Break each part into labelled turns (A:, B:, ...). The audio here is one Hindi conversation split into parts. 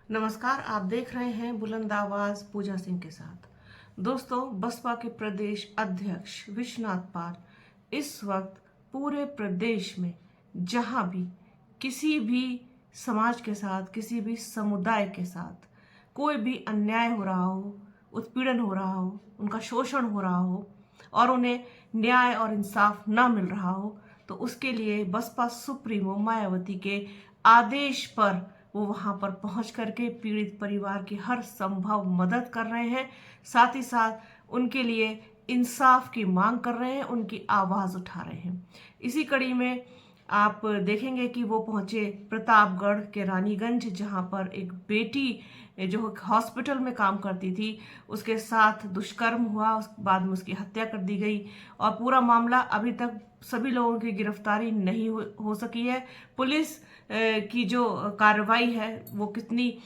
A: नमस्कार, आप देख रहे हैं बुलंद आवाज पूजा सिंह के साथ। दोस्तों, बसपा के प्रदेश अध्यक्ष विश्वनाथ पाल इस वक्त पूरे प्रदेश में जहां भी किसी भी समाज के साथ, किसी भी समुदाय के साथ कोई भी अन्याय हो रहा हो, उत्पीड़न हो रहा हो, उनका शोषण हो रहा हो और उन्हें न्याय और इंसाफ न मिल रहा हो, तो उसके लिए बसपा सुप्रीमो मायावती के आदेश पर वो वहां पर पहुंच करके पीड़ित परिवार की हर संभव मदद कर रहे हैं। साथ ही साथ उनके लिए इंसाफ की मांग कर रहे हैं, उनकी आवाज उठा रहे हैं। इसी कड़ी में आप देखेंगे कि वो पहुंचे प्रतापगढ़ के रानीगंज, जहां पर एक बेटी जो हॉस्पिटल में काम करती थी, उसके साथ दुष्कर्म हुआ, उस बाद में उसकी हत्या कर दी गई और पूरा मामला अभी तक सभी लोगों की गिरफ्तारी नहीं हो सकी है। पुलिस की जो कार्रवाई है वो कितनी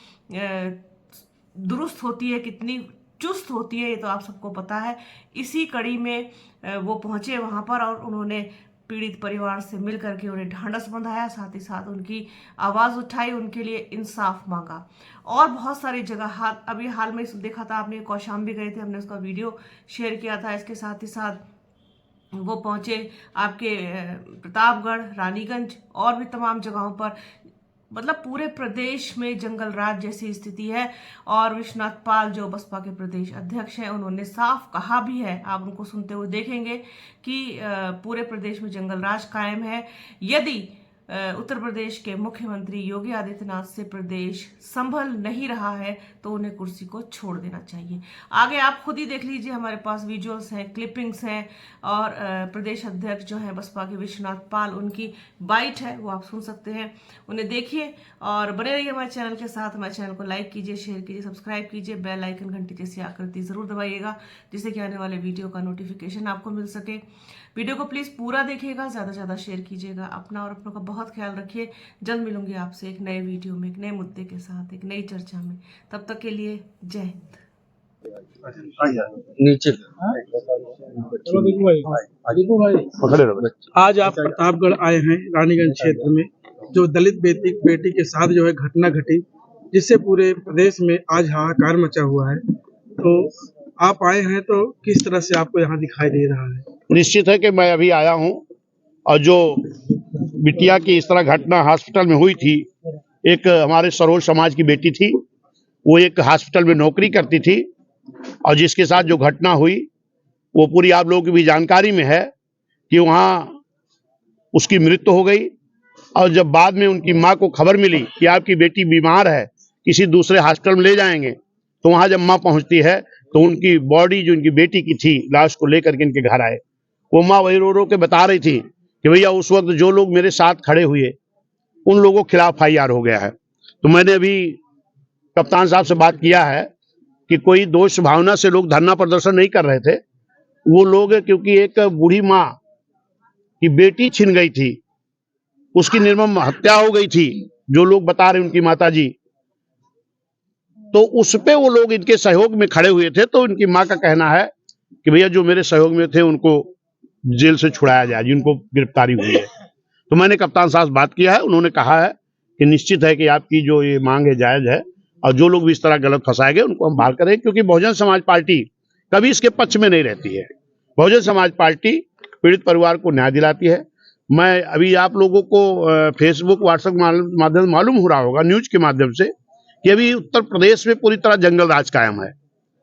A: दुरुस्त होती है, कितनी चुस्त होती है, ये तो आप सबको पता है। इसी कड़ी में वो पहुंचे वहां पर और उन्होंने पीड़ित परिवार से मिल करके उन्हें ढांढस बंधाया, साथ ही साथ उनकी आवाज उठाई, उनके लिए इंसाफ मांगा। और बहुत सारी जगह अभी हाल में देखा था आपने, कौशाम्बी गए थे, हमने उसका वीडियो शेयर किया था। इसके साथ ही साथ वो पहुंचे आपके प्रतापगढ़, रानीगंज और भी तमाम जगहों पर। मतलब पूरे प्रदेश में जंगल राज जैसी स्थिति है। और विश्वनाथ पाल जो बसपा के प्रदेश अध्यक्ष हैं, उन्होंने साफ कहा भी है, आप उनको सुनते हुए देखेंगे कि पूरे प्रदेश में जंगल राज कायम है। यदि उत्तर प्रदेश के मुख्यमंत्री योगी आदित्यनाथ से प्रदेश संभल नहीं रहा है तो उन्हें कुर्सी को छोड़ देना चाहिए। आगे आप खुद ही देख लीजिए, हमारे पास विजुअल्स हैं, क्लिपिंग्स हैं और प्रदेश अध्यक्ष जो है बसपा के विश्वनाथ पाल, उनकी बाइट है, वो आप सुन सकते हैं। उन्हें देखिए और बने रहिए हमारे चैनल के साथ। हमारे चैनल को लाइक कीजिए, शेयर कीजिए, सब्सक्राइब कीजिए, बेल आइकन घंटी जैसी आकृति जरूर दबाइएगा, जिससे कि आने वाले वीडियो का नोटिफिकेशन आपको मिल सके। वीडियो को प्लीज पूरा देखिएगा, ज्यादा से ज्यादा शेयर कीजिएगा। अपना और अपनों का बहुत ख्याल रखिए। जल्द मिलूंगी आपसे एक नए वीडियो में, एक नए मुद्दे के साथ, एक नई चर्चा में। तब तक के लिए जय हिंद।
B: नीचे
C: आज आप प्रतापगढ़ आए हैं, रानीगंज क्षेत्र में, जो दलित बेटी के साथ जो है घटना घटी, जिससे पूरे प्रदेश में आज हाहाकार मचा हुआ है। तो आप आए हैं, तो किस तरह से आपको यहाँ दिखाई दे रहा है?
B: निश्चित है कि मैं अभी आया हूँ और जो बिटिया की इस तरह घटना हॉस्पिटल में हुई थी, एक हमारे सरोज समाज की बेटी थी, वो एक हॉस्पिटल में नौकरी करती थी और जिसके साथ जो घटना हुई वो पूरी आप लोगों की भी जानकारी में है कि वहाँ उसकी मृत्यु हो गई। और जब बाद में उनकी माँ को खबर मिली कि आपकी बेटी बीमार है, किसी दूसरे हॉस्पिटल में ले जाएंगे, तो वहाँ जब माँ पहुँचती है तो उनकी बॉडी जो उनकी बेटी की थी, लाश को लेकर के इनके घर आए। वो माँ वही रो रो के बता रही थी कि भैया उस वक्त जो लोग मेरे साथ खड़े हुए उन लोगों के खिलाफ IR हो गया है। तो मैंने अभी कप्तान साहब से बात किया है कि कोई दोष भावना से लोग धरना प्रदर्शन नहीं कर रहे थे। वो लोग क्योंकि एक बूढ़ी माँ की बेटी छिन गई थी, उसकी निर्मम हत्या हो गई थी, जो लोग बता रहे उनकी माता जी, तो उस पे वो लोग इनके सहयोग में खड़े हुए थे। तो इनकी माँ का कहना है कि भैया जो मेरे सहयोग में थे उनको जेल से छुड़ाया जाए, जिनको गिरफ्तारी हुई है। तो मैंने कप्तान साहब से बात किया है, उन्होंने कहा है कि निश्चित है कि आपकी जो ये मांग है जायज है और जो लोग भी इस तरह गलत फंसाए गए उनको हम बहाल करें, क्योंकि बहुजन समाज पार्टी कभी इसके पक्ष में नहीं रहती है। बहुजन समाज पार्टी पीड़ित परिवार को न्याय दिलाती है। मैं अभी आप लोगों को फेसबुक, व्हाट्सएप माध्यम मालूम हो रहा होगा, न्यूज के माध्यम से, कि अभी उत्तर प्रदेश में पूरी तरह जंगल राज कायम है।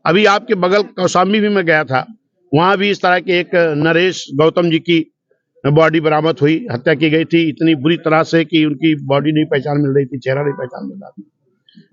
B: अभी आपके बगल कौशाम्बी भी मैं गया था, वहां भी इस तरह के एक नरेश गौतम जी की बॉडी बरामद हुई, हत्या की गई थी इतनी बुरी तरह से कि उनकी बॉडी नहीं पहचान मिल रही थी, चेहरा नहीं पहचान मिल रहा था।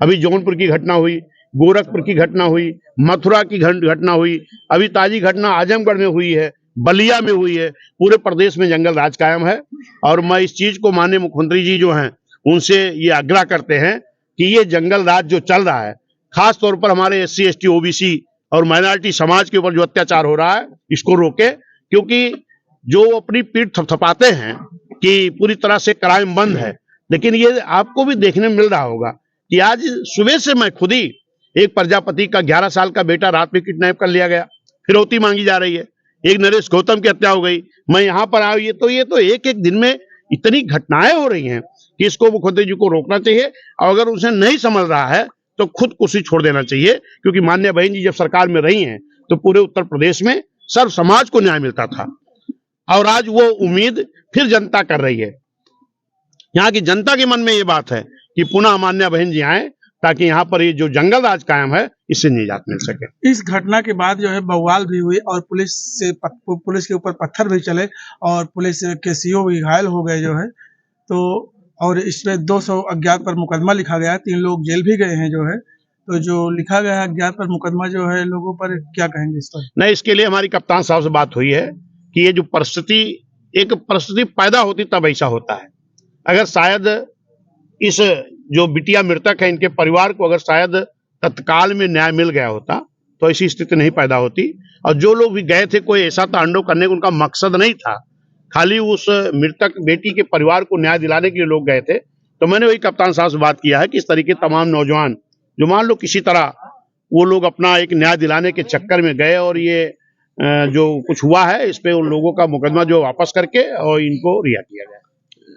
B: अभी जौनपुर की घटना हुई, गोरखपुर की घटना हुई, मथुरा की घटना हुई, अभी ताजी घटना आजमगढ़ में हुई है, बलिया में हुई है। पूरे प्रदेश में जंगल राज कायम है और मैं इस चीज को माननीय मुख्यमंत्री जी जो हैं उनसे ये आग्रह करते हैं कि ये जंगल राज जो चल रहा है, खास तौर पर हमारे SC ST OBC और माइनॉरिटी समाज के ऊपर जो अत्याचार हो रहा है, इसको रोके। क्योंकि जो अपनी पीठ थपथपाते हैं कि पूरी तरह से क्राइम बंद है, लेकिन ये आपको भी देखने में मिल रहा होगा कि आज सुबह से मैं खुद ही, एक प्रजापति का 11 साल का बेटा रात में किडनैप कर लिया गया, फिरौती मांगी जा रही है, एक नरेश गौतम की हत्या हो गई, मैं यहाँ पर आया। ये तो एक एक दिन में इतनी घटनाएं हो रही हैं कि इसको मुख्यमंत्री जी को रोकना चाहिए, और अगर उसे नहीं समझ रहा है तो खुद कुर्सी छोड़ देना चाहिए, क्योंकि माननीय बहन जी जब सरकार में रही हैं तो पूरे उत्तर प्रदेश में सर्व समाज को न्याय मिलता था, और आज वो उम्मीद फिर जनता कर रही है। यहाँ की जनता के मन में ये बात है कि पुनः माननीय बहन जी आए, ताकि यहाँ पर ये जो जंगल राज कायम है इससे निजात मिल सके।
C: इस घटना के बाद जो है बवाल भी हुई और पुलिस के ऊपर पत्थर भी चले और पुलिस के सीओ भी घायल हो गए जो है। तो और इसमें 200 अज्ञात पर मुकदमा लिखा गया, 3 लोग जेल भी गए हैं जो है। तो जो लिखा गया है अज्ञात पर मुकदमा जो है, लोगों पर क्या कहेंगे इस पर?
B: नहीं, इसके लिए हमारी कप्तान साहब से बात हुई है कि ये जो परिस्थिति पैदा होती तब ऐसा होता है। अगर शायद इस जो बिटिया मृतक है इनके परिवार को अगर शायद तत्काल में न्याय मिल गया होता तो ऐसी स्थिति नहीं पैदा होती। और जो लोग भी गए थे, कोई ऐसा तांडव करने का उनका मकसद नहीं था, खाली उस मृतक बेटी के परिवार को न्याय दिलाने के लिए लोग गए थे। तो मैंने वही कप्तान साहब से बात किया है कि इस तरीके तमाम नौजवान जो मान लो किसी तरह वो लोग अपना एक न्याय दिलाने के चक्कर में गए और ये जो कुछ हुआ है इस पे उन लोगों का मुकदमा जो वापस करके और इनको रिहा किया गया।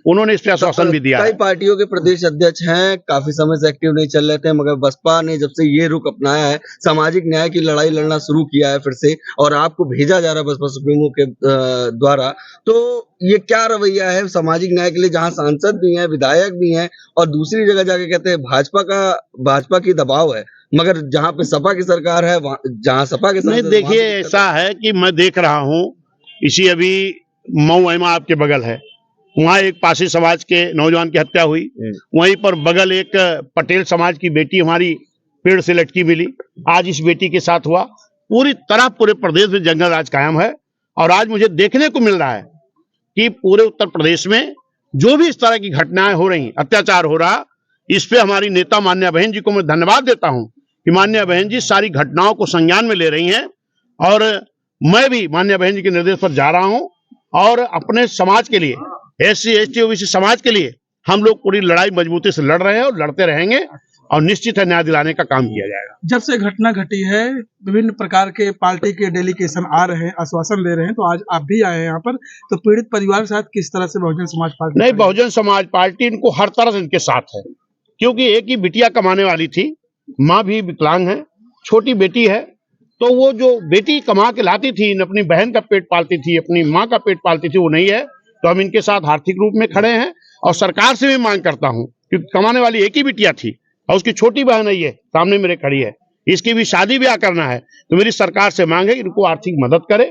B: उन्होंने इस पे आश्वासन भी दिया है।
D: कई पार्टियों के प्रदेश अध्यक्ष हैं, काफी समय से एक्टिव नहीं चल रहे थे, मगर बसपा ने जब से ये रुख अपनाया है, सामाजिक न्याय की लड़ाई लड़ना शुरू किया है फिर से, और आपको भेजा जा रहा है बसपा सुप्रीमो के द्वारा, तो ये क्या रवैया है सामाजिक न्याय के लिए, जहां सांसद भी हैं, विधायक भी हैं, और दूसरी जगह जाके कहते हैं भाजपा की दबाव है, मगर जहां पे सपा की सरकार है, जहां सपा के
B: नहीं, देखिए ऐसा है कि मैं देख रहा हूँ, इसी अभी मऊ एमा आपके बगल है, वहाँ एक पासी समाज के नौजवान की हत्या हुई, वहीं पर बगल एक पटेल समाज की बेटी हमारी पेड़ से लटकी मिली, आज इस बेटी के साथ हुआ। पूरी तरह पूरे प्रदेश में जंगल राज कायम है। और आज मुझे देखने को मिल रहा है कि पूरे उत्तर प्रदेश में जो भी इस तरह की घटनाएं हो रही, अत्याचार हो रहा, इस पे हमारी नेता मान्या बहन जी को मैं धन्यवाद देता हूं कि मान्या बहन जी सारी घटनाओं को संज्ञान में ले रही हैं। और मैं भी मान्या बहन जी के निर्देश पर जा रहा हूं और अपने समाज के लिए, SC ST OBC समाज के लिए हम लोग पूरी लड़ाई मजबूती से लड़ रहे हैं और लड़ते रहेंगे, और निश्चित है न्याय दिलाने का काम किया जाएगा।
C: जब से घटना घटी है, विभिन्न प्रकार के पार्टी के डेलीगेशन आ रहे हैं, आश्वासन दे रहे हैं, तो आज आप भी आए हैं यहाँ पर, तो पीड़ित परिवार के साथ किस तरह से बहुजन समाज पार्टी?
B: नहीं, बहुजन समाज पार्टी इनको हर तरह से इनके साथ है, क्योंकि एक ही बिटिया कमाने वाली थी, माँ भी विकलांग है, छोटी बेटी है, तो वो जो बेटी कमा के लाती थी, अपनी बहन का पेट पालती थी, अपनी माँ का पेट पालती थी, वो नहीं है। तो हम इनके साथ आर्थिक रूप में खड़े हैं, और सरकार से भी मांग करता हूं, क्योंकि कमाने वाली एक ही बिटिया थी और उसकी छोटी बहन है, ये सामने मेरे खड़ी है, इसकी भी शादी ब्याह करना है। तो मेरी सरकार से मांग है कि इनको आर्थिक मदद करे,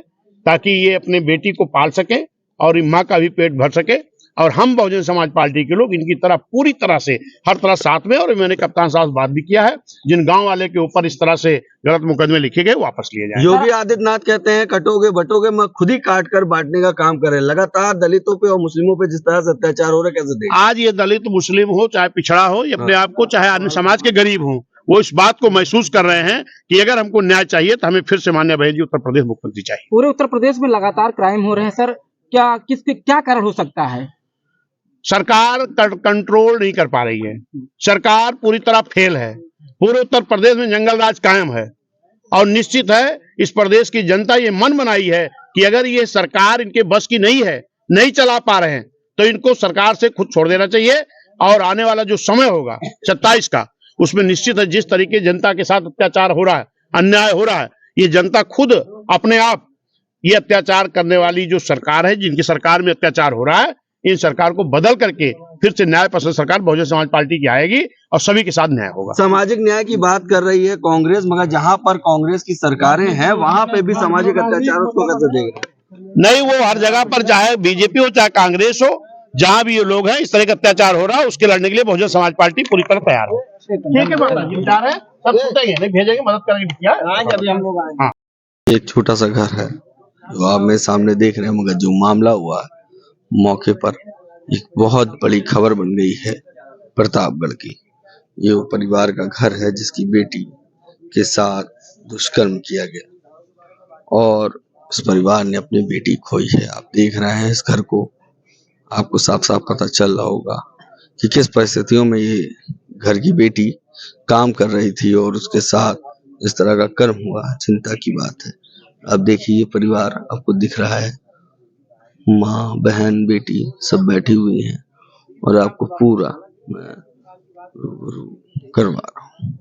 B: ताकि ये अपने बेटी को पाल सके और माँ का भी पेट भर सके। और हम बहुजन समाज पार्टी के लोग इनकी तरह पूरी तरह से हर तरह साथ में, और मैंने कप्तान साहब से बात भी किया है, जिन गांव वाले के ऊपर इस तरह से गलत मुकदमे लिखे गए वापस लिए जाए।
D: योगी आदित्यनाथ कहते हैं कटोगे बटोगे, मैं खुद ही काट कर बांटने का काम करे। लगातार दलितों पे और मुस्लिमों पे जिस तरह से अत्याचार हो रहा है, कैसे देखें?
B: आज ये दलित मुस्लिम हो, चाहे पिछड़ा हो, ये अपने आप को, चाहे अन्य समाज के गरीब हो, वो इस बात को महसूस कर रहे हैं कि अगर हमको न्याय चाहिए तो हमें फिर से मान्य बहन जी उत्तर प्रदेश मुख्यमंत्री चाहिए।
E: पूरे उत्तर प्रदेश में लगातार क्राइम हो रहे हैं सर, क्या कारण हो सकता है?
B: सरकार कंट्रोल नहीं कर पा रही है, सरकार पूरी तरह फेल है। पूरे उत्तर प्रदेश में जंगल राज कायम है, और निश्चित है इस प्रदेश की जनता ये मन बनाई है कि अगर ये सरकार इनके बस की नहीं है, नहीं चला पा रहे हैं, तो इनको सरकार से खुद छोड़ देना चाहिए। और आने वाला जो समय होगा 27 का, उसमें निश्चित है जिस तरीके जनता के साथ अत्याचार हो रहा है, अन्याय हो रहा है, ये जनता खुद अपने आप ये अत्याचार करने वाली जो सरकार है, जिनकी सरकार में अत्याचार हो रहा है, इन सरकार को बदल करके फिर से न्याय पसंद सरकार बहुजन समाज पार्टी की आएगी और सभी के साथ न्याय होगा।
D: सामाजिक न्याय की बात कर रही है कांग्रेस, मगर जहां पर कांग्रेस की सरकारें हैं वहां पे भी सामाजिक अत्याचार को कैसे देख रहे हैं?
B: नहीं, वो हर जगह पर, चाहे बीजेपी हो चाहे कांग्रेस हो, जहां भी ये लोग हैं, इस तरह का अत्याचार हो रहा है, उसके लड़ने के लिए बहुजन समाज पार्टी पूरी तरह तैयार है। ठीक है बाबा जी, जा रहे हैं, सब छूटेंगे, नहीं भेजेंगे, मदद करेंगे। हाँ,
D: एक छोटा सा घर है जो आप मेरे सामने देख रहे हैं, मगर जो मामला हुआ है मौके पर एक बहुत बड़ी खबर बन गई है प्रतापगढ़ की। ये वो परिवार का घर है जिसकी बेटी के साथ दुष्कर्म किया गया और उस परिवार ने अपनी बेटी खोई है। आप देख रहे हैं इस घर को, आपको साफ साफ पता चल रहा होगा कि किस परिस्थितियों में ये घर की बेटी काम कर रही थी और उसके साथ इस तरह का कर्म हुआ। चिंता की बात है। अब देखिए ये परिवार आपको दिख रहा है, माँ बहन बेटी सब बैठी हुई हैं और आपको पूरा मैं रूबरू करवा रहा हूँ।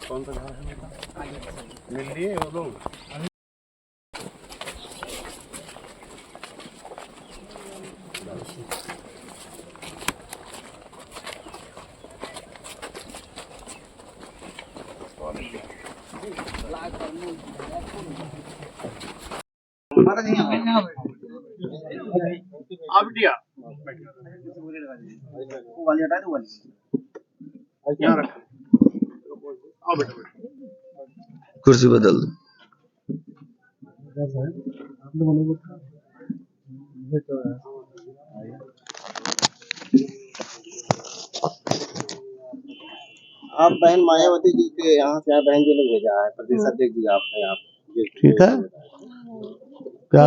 B: कौन सा घर है? मिल लिए वो लोग।
D: कुर्सी बदल दो।
F: आप बहन मायावती जी के यहाँ से बहन जी ने भेजा है, प्रदेश अध्यक्ष जी आपने आप
B: ठीक है। क्या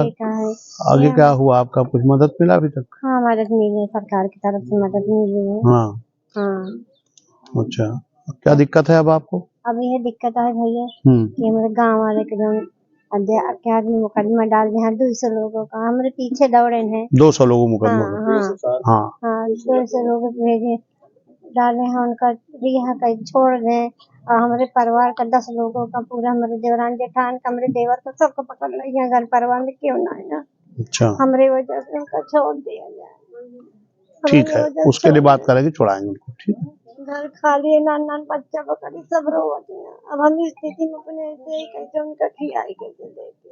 B: आगे क्या हुआ आपका, कुछ मदद मिला अभी तक?
G: हाँ, मदद मिली है, सरकार की तरफ से मदद मिली है।
B: हाँ
G: हाँ।
B: अच्छा, क्या दिक्कत है अब आपको?
G: अभी ये दिक्कत है भैया कि हमारे गांव वाले के लोग क्या आदमी मुकदमा डाल दिए हैं 200 लोगों का, हमारे पीछे दौड़े हैं
B: 200 लोगों मुकदमा
G: हाँ
B: हाँ
G: हाँ हाँ 200 लोग भेजे डाले हैं, उनका रिहा कर छोड़ दें और हमारे परिवार का 10 लोगों का पूरा हमारे देवरान जेठान का हमारे देवर का सबको पकड़ लिया है, घर परिवार में क्यों ना है ना
B: अच्छा
G: हमारे वजह से उनका छोड़ दिया जाए।
B: ठीक है, उसके लिए बात करेंगे, छोड़ाएंगे उनको। ठीक है,
G: घर खाली है, नान बच्चा पकड़ी सब रोती हैं। अब हम इस स्थिति में अपने से कैसे उनका खियाई कैसे देते।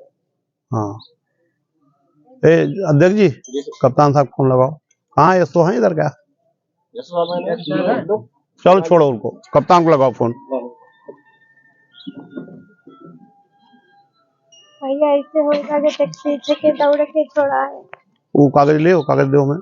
B: हाँ ए अध्यक्ष जी, कप्तान साहब फोन लगाओ। हाँ ये तो है इधर क्या? चलो छोड़ो उनको, कप्तान को लगाओ फोन।
G: भैया ऐसे होगा कि टैक्सी के दौड़ के छोड़ा है।
B: वो कागज ले, वो कागज दो हमें।